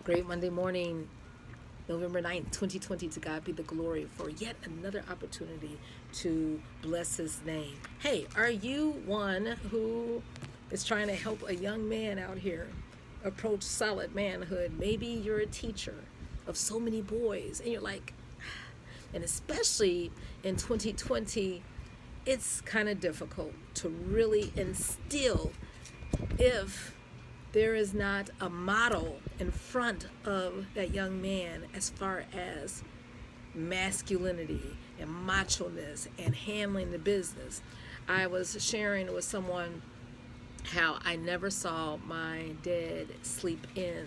Great Monday morning, November 9th, 2020. To God be the glory for yet another opportunity to bless his name. Hey, are you one who is trying to help a young man out here approach solid manhood? Maybe you're a teacher of so many boys and you're like, and especially in 2020, it's kind of difficult to really instill if there is not a model in front of that young man as far as masculinity and macho-ness and handling the business. I was sharing with someone how I never saw my dad sleep in.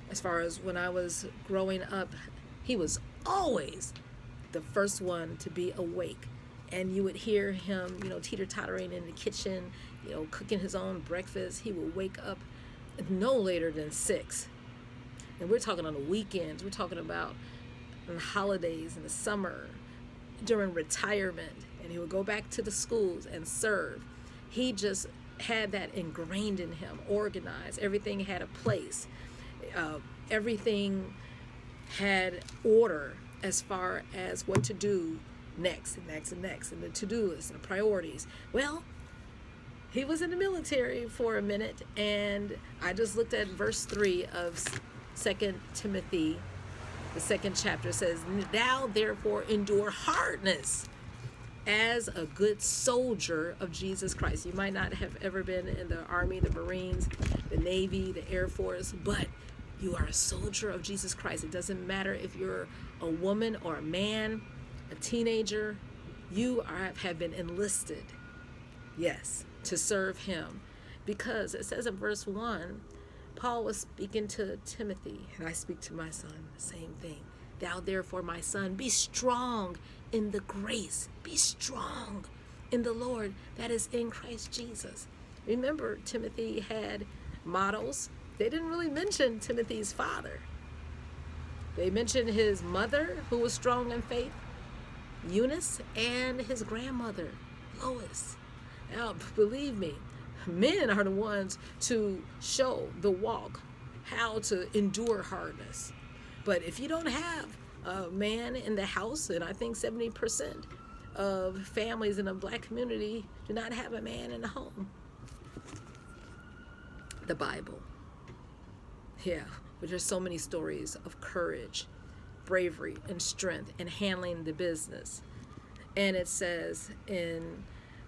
As far as when I was growing up, he was always the first one to be awake. And you would hear him, teeter-tottering in the kitchen, cooking his own breakfast. He would wake up no later than 6. And we're talking on the weekends. We're talking about on holidays in the summer, during retirement. And he would go back to the schools and serve. He just had that ingrained in him, organized. Everything had a place. Everything had order as far as what to do next and next and next, and the to-do list and the priorities. Well, he was in the military for a minute, and I just looked at verse 3 of 2 Timothy, the 2nd chapter. Says, "Thou therefore endure hardness as a good soldier of Jesus Christ." You might not have ever been in the Army, the Marines, the Navy, the Air Force, but you are a soldier of Jesus Christ. It doesn't matter if you're a woman or a man, a teenager, you have been enlisted, yes, to serve him. Because it says in verse 1, Paul was speaking to Timothy, and I speak to my son, the same thing. "Thou therefore, my son, be strong in the grace, be strong in the Lord that is in Christ Jesus." Remember, Timothy had models. They didn't really mention Timothy's father. They mentioned his mother, who was strong in faith, Eunice, and his grandmother, Lois. Now, believe me, men are the ones to show the walk, how to endure hardness. But if you don't have a man in the house, and I think 70% of families in the black community do not have a man in the home. The Bible. Yeah, but there's so many stories of courage, bravery, and strength in handling the business. And it says in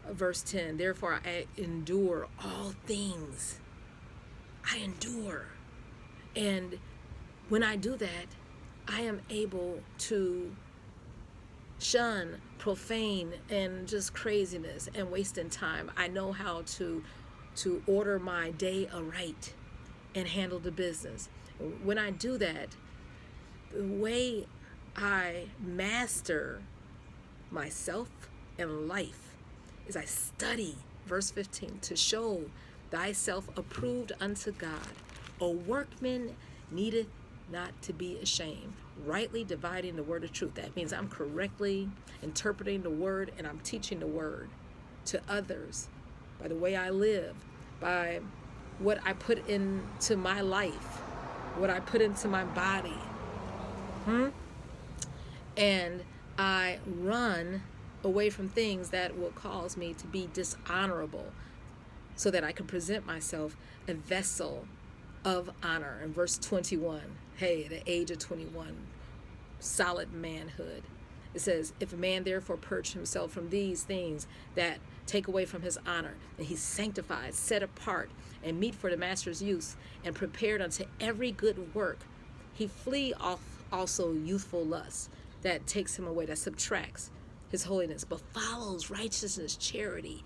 verse 10, "Therefore I endure all things." I endure. And when I do that, I am able to shun profane and just craziness and wasting time. I know how to order my day aright and handle the business. When I do that, the way I master myself and life is I study, verse 15, "to show thyself approved unto God, a workman needeth not to be ashamed, rightly dividing the word of truth." That means I'm correctly interpreting the word, and I'm teaching the word to others by the way I live, by what I put into my life, what I put into my body. And I run away from things that will cause me to be dishonorable, so that I can present myself a vessel of honor. In verse 21, hey, the age of 21, solid manhood. It says, "If a man therefore purge himself from these things that take away from his honor, and he's sanctified, set apart, and meet for the master's use, and prepared unto every good work, he flee off also youthful lusts, that takes him away, that subtracts his holiness, but follows righteousness, charity,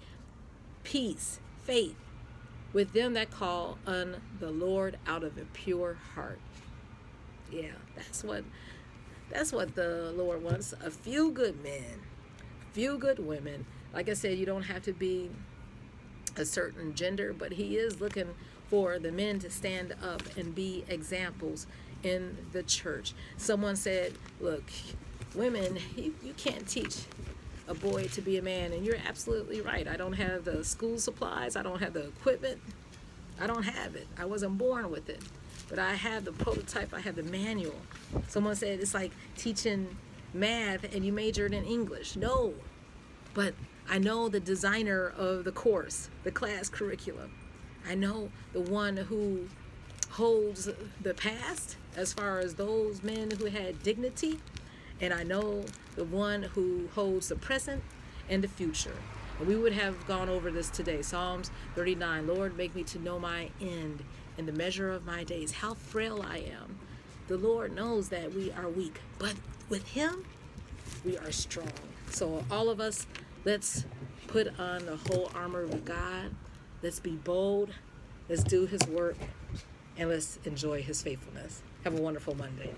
peace, faith, with them that call on the Lord out of a pure heart." Yeah, that's what the Lord wants. A few good men, a few good women. Like I said, you don't have to be a certain gender, but he is looking for the men to stand up and be examples in the church. Someone said, "Look, women, you can't teach a boy to be a man," and you're absolutely right. I don't have the school supplies. I don't have the equipment. I don't have it. I wasn't born with it. but I have the prototype, I have the manual. Someone said it's like teaching math and you majored in English. No, but I know the designer of the course, the class curriculum. I know the one who holds the past as far as those men who had dignity, and I know the one who holds the present and the future. And we would have gone over this today. Psalms 39, Lord, make me to know my end and the measure of my days, how frail I am. The Lord knows that we are weak, but with him, we are strong. So all of us, let's put on the whole armor of God. Let's be bold. Let's do his work. And let's enjoy his faithfulness. Have a wonderful Monday.